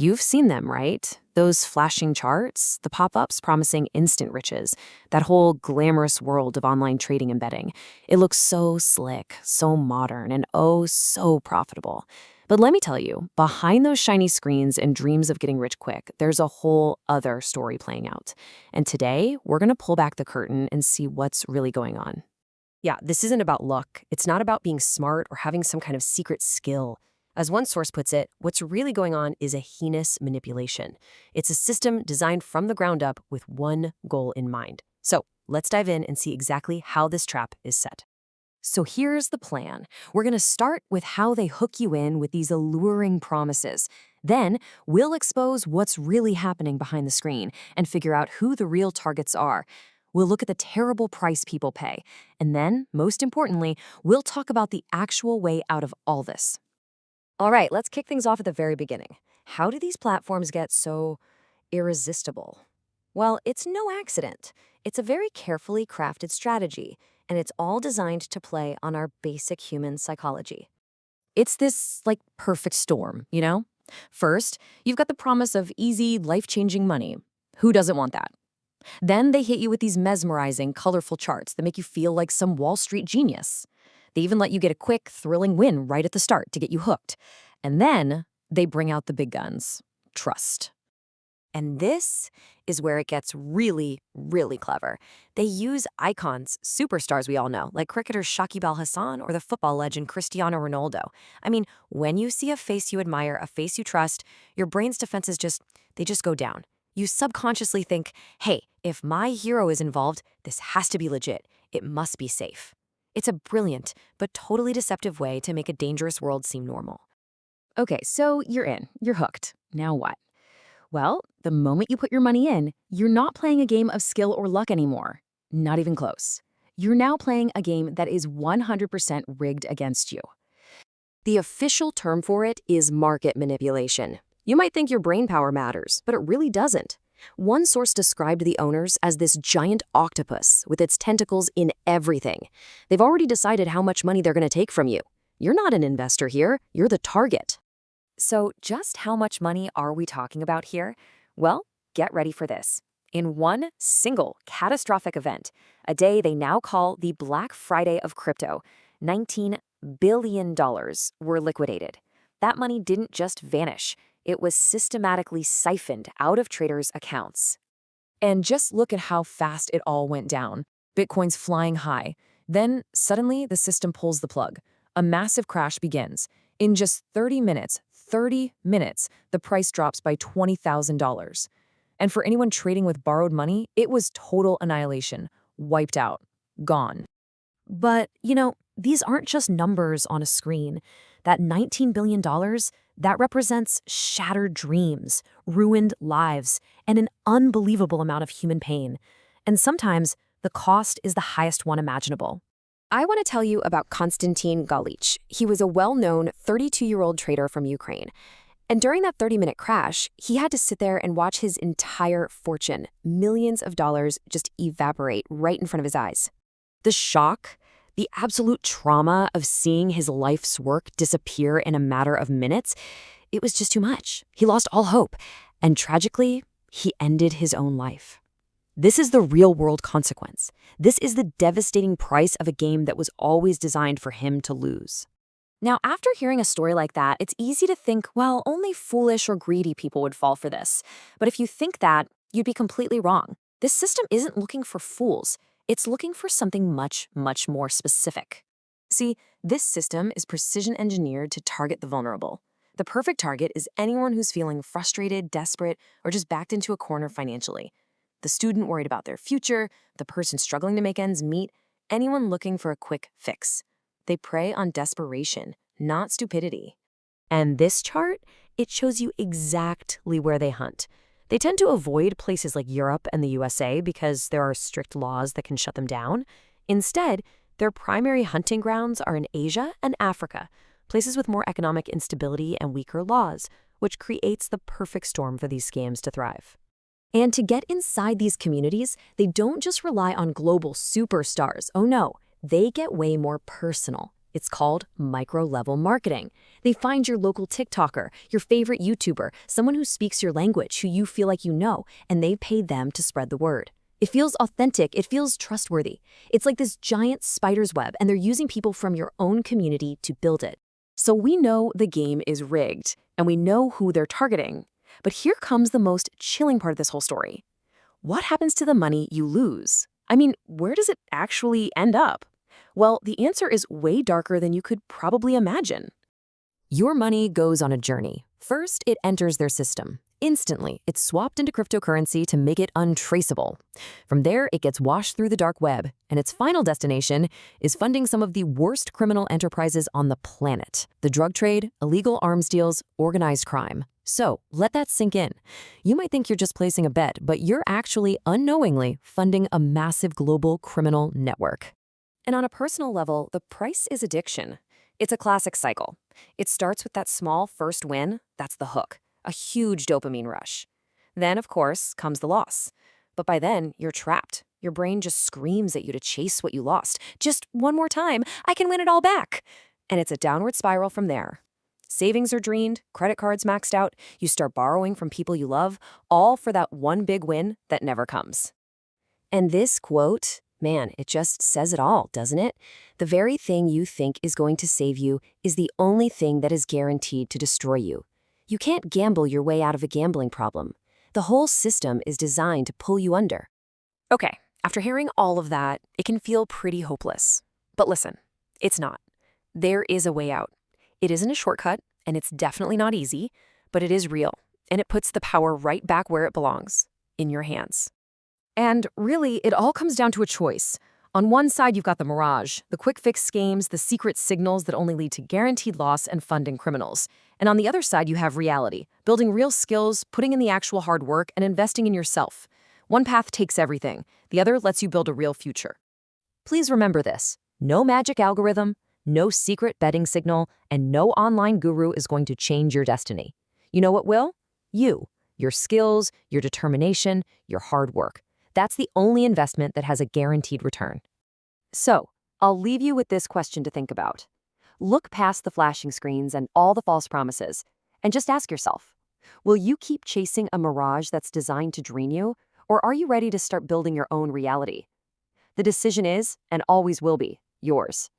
You've seen them, right? Those flashing charts, the pop-ups promising instant riches, that whole glamorous world of online trading and betting. It looks so slick, so modern, and oh, so profitable. But let me tell you, behind those shiny screens and dreams of getting rich quick, there's a whole other story playing out. And today, we're going to pull back the curtain and see what's really going on. Yeah, this isn't about luck. It's not about being smart or having some kind of secret skill. As one source puts it, what's really going on is a heinous manipulation. It's a system designed from the ground up with one goal in mind. So let's dive in and see exactly how this trap is set. So here's the plan. We're going to start with how they hook you in with these alluring promises. Then we'll expose what's really happening behind the screen and figure out who the real targets are. We'll look at the terrible price people pay. And then, most importantly, we'll talk about the actual way out of all this. All right, let's kick things off at the very beginning. How do these platforms get so irresistible? Well, it's no accident. It's a very carefully crafted strategy, and it's all designed to play on our basic human psychology. It's this, perfect storm, you know? First, you've got the promise of easy, life-changing money. Who doesn't want that? Then they hit you with these mesmerizing, colorful charts that make you feel like some Wall Street genius. They even let you get a quick, thrilling win right at the start to get you hooked. And then they bring out the big guns. Trust. And this is where it gets really, really clever. They use icons, superstars we all know, like cricketer Shakib Al Hasan or the football legend Cristiano Ronaldo. I mean, when you see a face you admire, a face you trust, your brain's defenses just go down. You subconsciously think, hey, if my hero is involved, this has to be legit. It must be safe. It's a brilliant, but totally deceptive way to make a dangerous world seem normal. Okay, so you're in. You're hooked. Now what? Well, the moment you put your money in, you're not playing a game of skill or luck anymore. Not even close. You're now playing a game that is 100% rigged against you. The official term for it is market manipulation. You might think your brain power matters, but it really doesn't. One source described the owners as this giant octopus with its tentacles in everything. They've already decided how much money they're going to take from you. You're not an investor here, you're the target. So just how much money are we talking about here? Well, get ready for this. In one single catastrophic event, a day they now call the Black Friday of crypto, $19 billion were liquidated. That money didn't just vanish. It was systematically siphoned out of traders' accounts. And just look at how fast it all went down. Bitcoin's flying high. Then, suddenly, the system pulls the plug. A massive crash begins. In just 30 minutes, the price drops by $20,000. And for anyone trading with borrowed money, it was total annihilation. Wiped out. Gone. But, these aren't just numbers on a screen. That $19 billion, that represents shattered dreams, ruined lives, and an unbelievable amount of human pain. And sometimes, the cost is the highest one imaginable. I want to tell you about Konstantin Galich. He was a well-known 32-year-old trader from Ukraine. And during that 30-minute crash, he had to sit there and watch his entire fortune, millions of dollars, just evaporate right in front of his eyes. The shock, the absolute trauma of seeing his life's work disappear in a matter of minutes, it was just too much. He lost all hope. And tragically, he ended his own life. This is the real-world consequence. This is the devastating price of a game that was always designed for him to lose. Now, after hearing a story like that, it's easy to think, well, only foolish or greedy people would fall for this. But if you think that, you'd be completely wrong. This system isn't looking for fools. It's looking for something much, much more specific. See, this system is precision engineered to target the vulnerable. The perfect target is anyone who's feeling frustrated, desperate, or just backed into a corner financially. The student worried about their future, the person struggling to make ends meet, anyone looking for a quick fix. They prey on desperation, not stupidity. And this chart, it shows you exactly where they hunt. They tend to avoid places like Europe and the USA because there are strict laws that can shut them down. Instead, their primary hunting grounds are in Asia and Africa, places with more economic instability and weaker laws, which creates the perfect storm for these scams to thrive. And to get inside these communities, they don't just rely on global superstars. Oh no, they get way more personal. It's called micro-level marketing. They find your local TikToker, your favorite YouTuber, someone who speaks your language, who you feel like you know, and they pay them to spread the word. It feels authentic, it feels trustworthy. It's like this giant spider's web, and they're using people from your own community to build it. So we know the game is rigged, and we know who they're targeting. But here comes the most chilling part of this whole story. What happens to the money you lose? I mean, where does it actually end up? Well, the answer is way darker than you could probably imagine. Your money goes on a journey. First, it enters their system. Instantly, it's swapped into cryptocurrency to make it untraceable. From there, it gets washed through the dark web, and its final destination is funding some of the worst criminal enterprises on the planet: the drug trade, illegal arms deals, organized crime. So, let that sink in. You might think you're just placing a bet, but you're actually unknowingly funding a massive global criminal network. And on a personal level, the price is addiction. It's a classic cycle. It starts with that small first win, that's the hook, a huge dopamine rush. Then, of course, comes the loss. But by then, you're trapped. Your brain just screams at you to chase what you lost. Just one more time, I can win it all back. And it's a downward spiral from there. Savings are drained, credit cards maxed out, you start borrowing from people you love, all for that one big win that never comes. And this quote, man, it just says it all, doesn't it? The very thing you think is going to save you is the only thing that is guaranteed to destroy you. You can't gamble your way out of a gambling problem. The whole system is designed to pull you under. Okay, after hearing all of that, it can feel pretty hopeless. But listen, it's not. There is a way out. It isn't a shortcut, and it's definitely not easy, but it is real, and it puts the power right back where it belongs, in your hands. And really, it all comes down to a choice. On one side, you've got the mirage, the quick fix schemes, the secret signals that only lead to guaranteed loss and funding criminals. And on the other side, you have reality, building real skills, putting in the actual hard work, and investing in yourself. One path takes everything. The other lets you build a real future. Please remember this. No magic algorithm, no secret betting signal, and no online guru is going to change your destiny. You know what will? You, your skills, your determination, your hard work. That's the only investment that has a guaranteed return. So, I'll leave you with this question to think about. Look past the flashing screens and all the false promises, and just ask yourself, will you keep chasing a mirage that's designed to drain you, or are you ready to start building your own reality? The decision is, and always will be, yours.